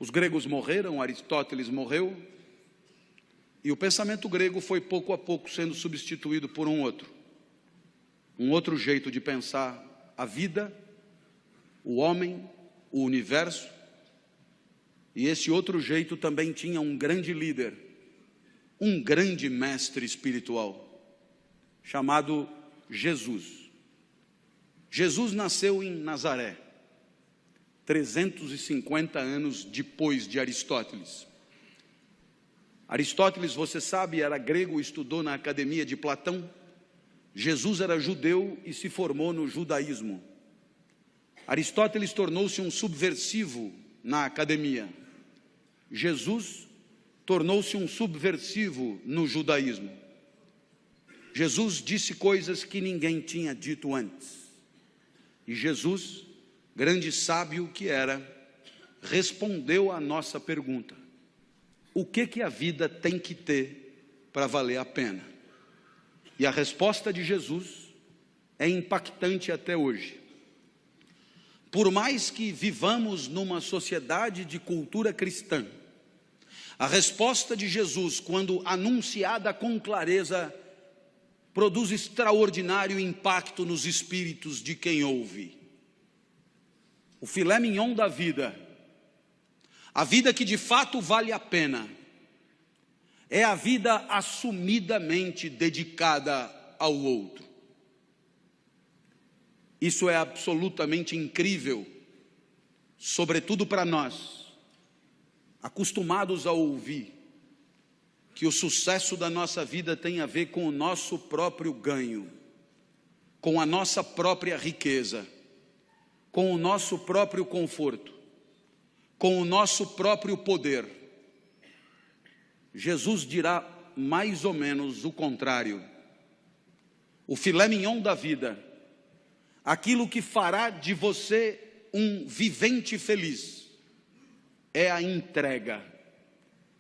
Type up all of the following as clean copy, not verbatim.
Os gregos morreram, Aristóteles morreu, e o pensamento grego foi pouco a pouco sendo substituído por um outro jeito de pensar a vida, o homem, o universo. E esse outro jeito também tinha um grande líder, um grande mestre espiritual, chamado Jesus. Jesus nasceu em Nazaré, 350 anos depois de Aristóteles. Aristóteles, você sabe, era grego, estudou na academia de Platão. Jesus era judeu e se formou no judaísmo. Aristóteles tornou-se um subversivo na academia. Jesus tornou-se um subversivo no judaísmo. Jesus disse coisas que ninguém tinha dito antes. E Jesus, grande sábio que era, respondeu à nossa pergunta: o que a vida tem que ter para valer a pena? E a resposta de Jesus é impactante até hoje. Por mais que vivamos numa sociedade de cultura cristã, a resposta de Jesus, quando anunciada com clareza, produz extraordinário impacto nos espíritos de quem ouve. O filé mignon da vida, a vida que de fato vale a pena, é a vida assumidamente dedicada ao outro. Isso é absolutamente incrível, sobretudo para nós, acostumados a ouvir que o sucesso da nossa vida tem a ver com o nosso próprio ganho, com a nossa própria riqueza, com o nosso próprio conforto, com o nosso próprio poder. Jesus dirá mais ou menos o contrário. O filé mignon da vida, aquilo que fará de você um vivente feliz, é a entrega,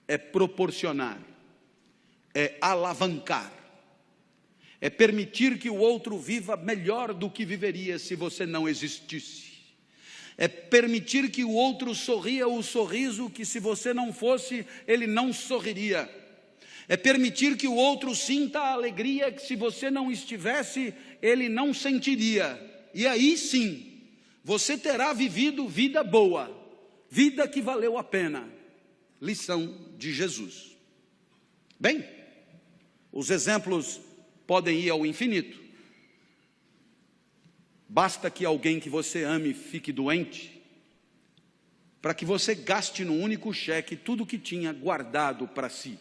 é proporcionar, é alavancar, é permitir que o outro viva melhor do que viveria se você não existisse, é permitir que o outro sorria o sorriso que, se você não fosse, ele não sorriria, é permitir que o outro sinta a alegria que, se você não estivesse, ele não sentiria. E aí sim, você terá vivido vida boa, vida que valeu a pena. Lição de Jesus. Bem, os exemplos podem ir ao infinito. Basta que alguém que você ame fique doente, para que você gaste num único cheque tudo que tinha guardado para si.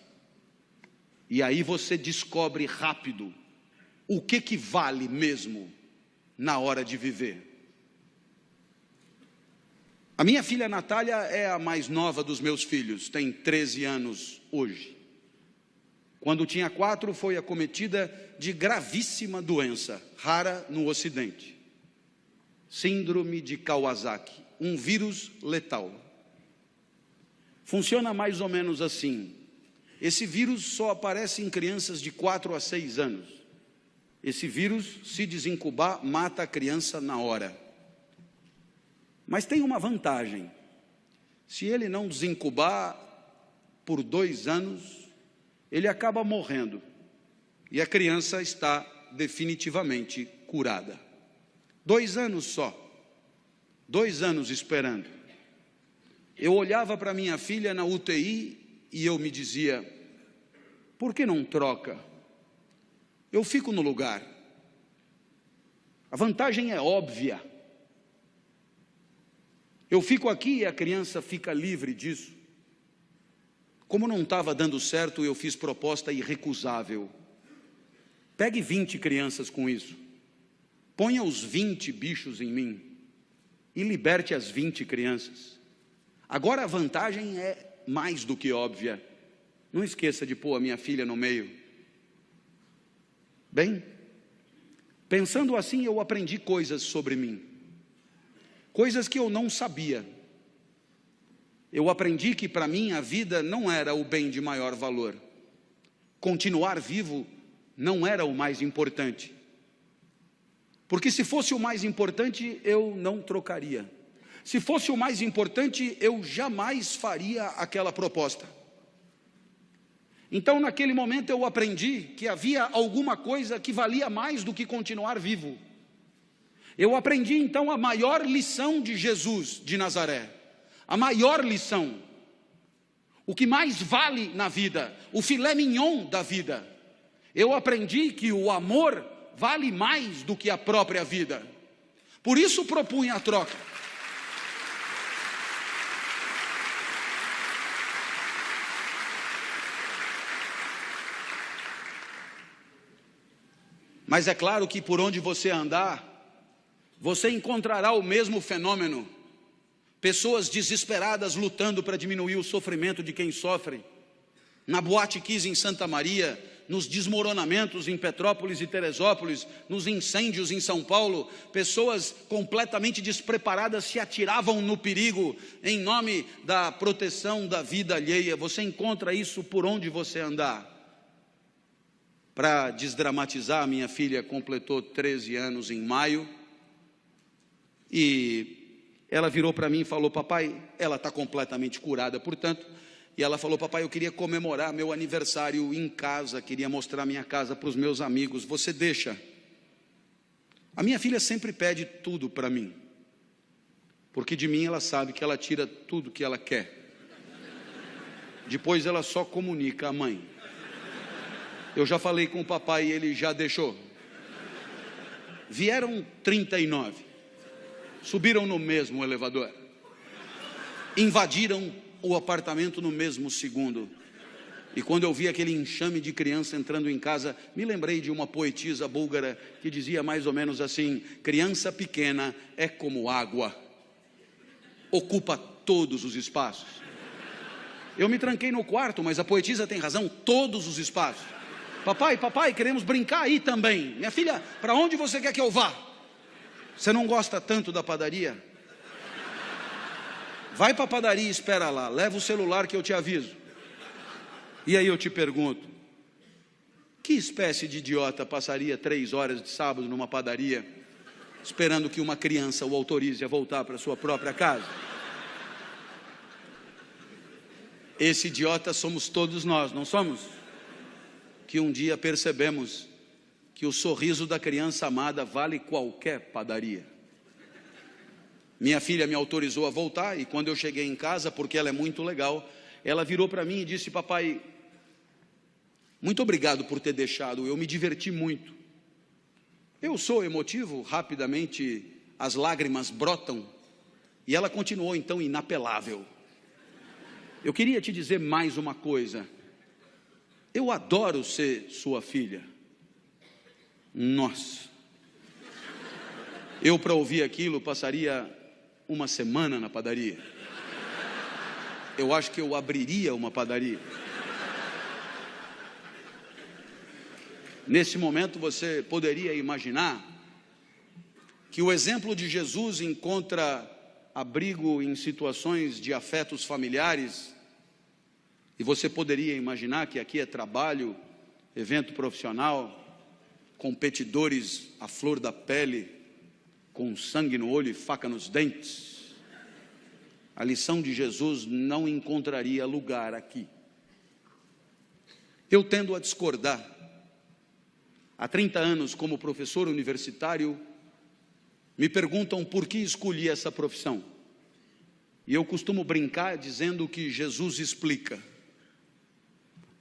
E aí você descobre rápido o que vale mesmo na hora de viver. A minha filha Natália é a mais nova dos meus filhos, tem 13 anos hoje. Quando tinha 4, foi acometida de gravíssima doença, rara no Ocidente. Síndrome de Kawasaki, um vírus letal. Funciona mais ou menos assim. Esse vírus só aparece em crianças de 4 a 6 anos. Esse vírus, se desincubar, mata a criança na hora. Mas tem uma vantagem: se ele não desincubar por 2 anos, ele acaba morrendo, e a criança está definitivamente curada. 2 anos só, 2 anos esperando. Eu olhava para minha filha na UTI e eu me dizia: por que não troca? Eu fico no lugar. A vantagem é óbvia. Eu fico aqui e a criança fica livre disso. Como não estava dando certo, eu fiz proposta irrecusável. Pegue 20 crianças com isso. Ponha os 20 bichos em mim e liberte as 20 crianças. Agora a vantagem é mais do que óbvia. Não esqueça de pôr a minha filha no meio. Bem, pensando assim, eu aprendi coisas sobre mim. Coisas que eu não sabia. Eu aprendi que para mim a vida não era o bem de maior valor. Continuar vivo não era o mais importante. Porque se fosse o mais importante, eu não trocaria. Se fosse o mais importante, eu jamais faria aquela proposta. Então, naquele momento, eu aprendi que havia alguma coisa que valia mais do que continuar vivo. Eu aprendi, então, a maior lição de Jesus de Nazaré. A maior lição. O que mais vale na vida, o filé mignon da vida. Eu aprendi que o amor vale mais do que a própria vida. Por isso propunha a troca. Mas é claro que por onde você andar, você encontrará o mesmo fenômeno. Pessoas desesperadas lutando para diminuir o sofrimento de quem sofre. Na Boate Kiss em Santa Maria, nos desmoronamentos em Petrópolis e Teresópolis, nos incêndios em São Paulo, pessoas completamente despreparadas se atiravam no perigo em nome da proteção da vida alheia. Você encontra isso por onde você andar. Para desdramatizar, minha filha completou 13 anos em maio, e ela virou para mim e falou: papai, ela está completamente curada, portanto, e ela falou: papai, eu queria comemorar meu aniversário em casa, queria mostrar minha casa para os meus amigos, você deixa? A minha filha sempre pede tudo para mim, porque de mim ela sabe que ela tira tudo que ela quer, depois ela só comunica à mãe. Eu já falei com o papai e ele já deixou. Vieram 39, subiram no mesmo elevador, invadiram o apartamento no mesmo segundo. E quando eu vi aquele enxame de criança entrando em casa, me lembrei de uma poetisa búlgara que dizia mais ou menos assim: criança pequena é como água, ocupa todos os espaços. Eu me tranquei no quarto, mas a poetisa tem razão, todos os espaços. Papai, queremos brincar aí também. Minha filha, para onde você quer que eu vá? Você não gosta tanto da padaria? Vai para a padaria e espera lá, leva o celular que eu te aviso. E aí eu te pergunto, que espécie de idiota passaria 3 horas de sábado numa padaria, esperando que uma criança o autorize a voltar para sua própria casa? Esse idiota somos todos nós, não somos? Que um dia percebemos que o sorriso da criança amada vale qualquer padaria. Minha filha me autorizou a voltar, e quando eu cheguei em casa, porque ela é muito legal, ela virou para mim e disse: papai, muito obrigado por ter deixado, eu me diverti muito. Eu sou emotivo, rapidamente as lágrimas brotam, e ela continuou então inapelável. Eu queria te dizer mais uma coisa. Eu adoro ser sua filha. Nossa, eu para ouvir aquilo passaria uma semana na padaria. Eu acho que eu abriria uma padaria. Nesse momento você poderia imaginar que o exemplo de Jesus encontra abrigo em situações de afetos familiares. E você poderia imaginar que aqui é trabalho, evento profissional, competidores à flor da pele, com sangue no olho e faca nos dentes. A lição de Jesus não encontraria lugar aqui. Eu tendo a discordar. Há 30 anos, como professor universitário, me perguntam por que escolhi essa profissão. E eu costumo brincar dizendo que Jesus explica.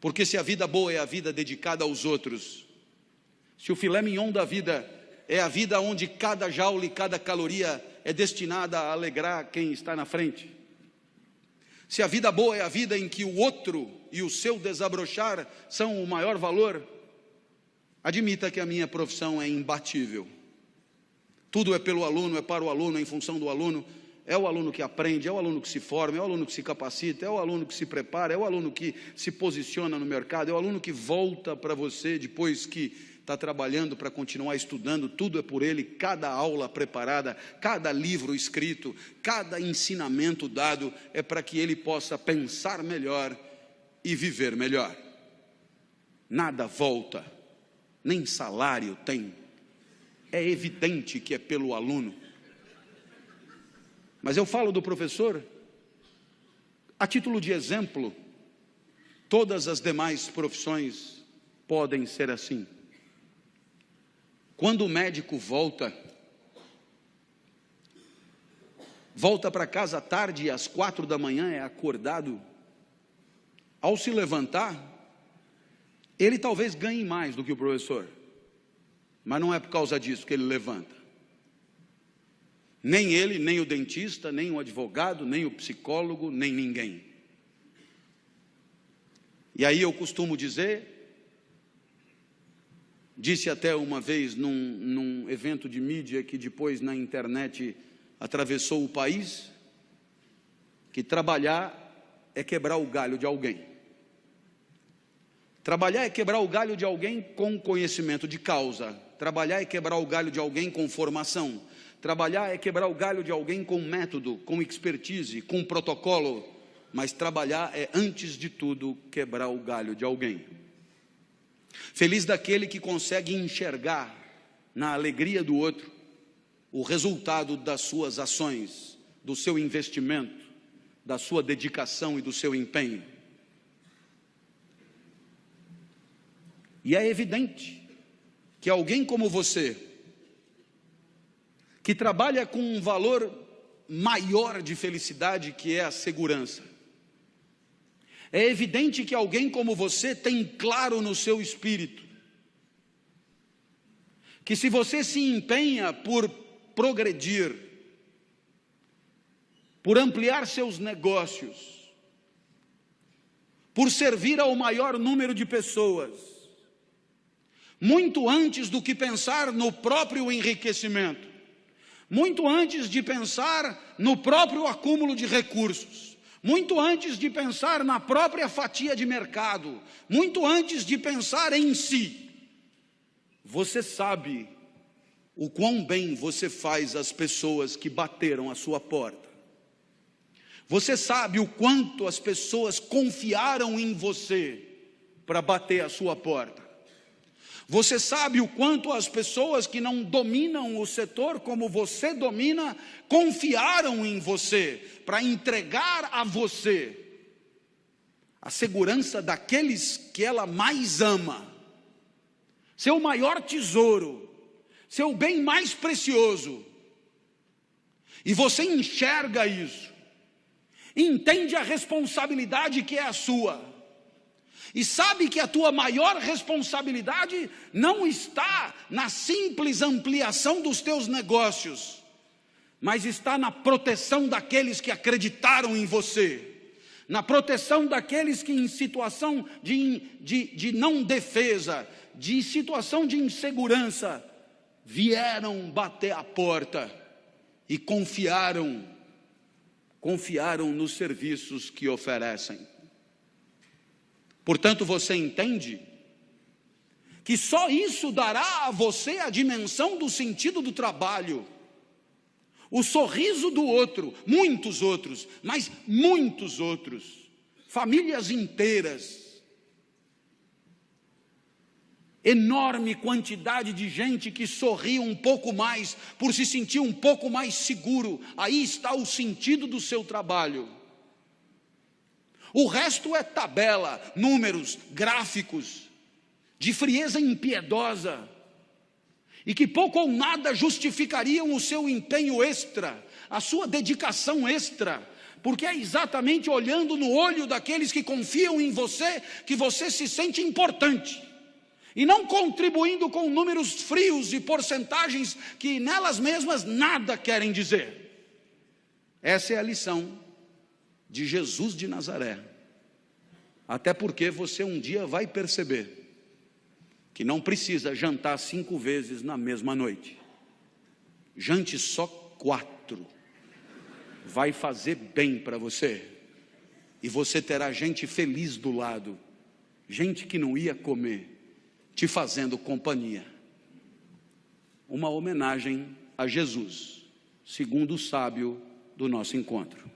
Porque se a vida boa é a vida dedicada aos outros, se o filé mignon da vida é a vida onde cada joule e cada caloria é destinada a alegrar quem está na frente, se a vida boa é a vida em que o outro e o seu desabrochar são o maior valor, admita que a minha profissão é imbatível. Tudo é pelo aluno, é para o aluno, é em função do aluno. É o aluno que aprende, é o aluno que se forma, é o aluno que se capacita, é o aluno que se prepara, é o aluno que se posiciona no mercado, é o aluno que volta para você depois que está trabalhando para continuar estudando. Tudo é por ele, cada aula preparada, cada livro escrito, cada ensinamento dado é para que ele possa pensar melhor e viver melhor. Nada volta, nem salário tem. É evidente que é pelo aluno. Mas eu falo do professor a título de exemplo. Todas as demais profissões podem ser assim. Quando o médico volta para casa à tarde e às 4 da manhã é acordado, ao se levantar, ele talvez ganhe mais do que o professor, mas não é por causa disso que ele levanta. Nem ele, nem o dentista, nem o advogado, nem o psicólogo, nem ninguém. E aí eu costumo dizer, disse até uma vez num evento de mídia que depois na internet atravessou o país, que trabalhar é quebrar o galho de alguém. Trabalhar é quebrar o galho de alguém com conhecimento de causa. Trabalhar é quebrar o galho de alguém com formação. Trabalhar é quebrar o galho de alguém com método, com expertise, com protocolo. Mas trabalhar é, antes de tudo, quebrar o galho de alguém. Feliz daquele que consegue enxergar na alegria do outro o resultado das suas ações, do seu investimento, da sua dedicação e do seu empenho. E é evidente que alguém como você, que trabalha com um valor maior de felicidade, que é a segurança, é evidente que alguém como você tem claro no seu espírito que se você se empenha por progredir, por ampliar seus negócios, por servir ao maior número de pessoas, muito antes do que pensar no próprio enriquecimento, muito antes de pensar no próprio acúmulo de recursos, muito antes de pensar na própria fatia de mercado, muito antes de pensar em si, você sabe o quão bem você faz às pessoas que bateram a sua porta. Você sabe o quanto as pessoas confiaram em você para bater a sua porta. Você sabe o quanto as pessoas que não dominam o setor como você domina, confiaram em você para entregar a você a segurança daqueles que ela mais ama, seu maior tesouro, seu bem mais precioso. E você enxerga isso, entende a responsabilidade que é a sua, e sabe que a tua maior responsabilidade não está na simples ampliação dos teus negócios, mas está na proteção daqueles que acreditaram em você, na proteção daqueles que em situação de não defesa, de situação de insegurança, vieram bater a porta e confiaram nos serviços que oferecem. Portanto, você entende que só isso dará a você a dimensão do sentido do trabalho, o sorriso do outro, muitos outros, mas muitos outros, famílias inteiras, enorme quantidade de gente que sorri um pouco mais, por se sentir um pouco mais seguro. Aí está o sentido do seu trabalho. O resto é tabela, números, gráficos, de frieza impiedosa, e que pouco ou nada justificariam o seu empenho extra, a sua dedicação extra, porque é exatamente olhando no olho daqueles que confiam em você, que você se sente importante, e não contribuindo com números frios e porcentagens que nelas mesmas nada querem dizer. Essa é a lição de Jesus de Nazaré. Até porque você um dia vai perceber que não precisa jantar 5 vezes na mesma noite. Jante só 4. Vai fazer bem para você. E você terá gente feliz do lado, gente que não ia comer, te fazendo companhia. Uma homenagem a Jesus, segundo o sábio do nosso encontro.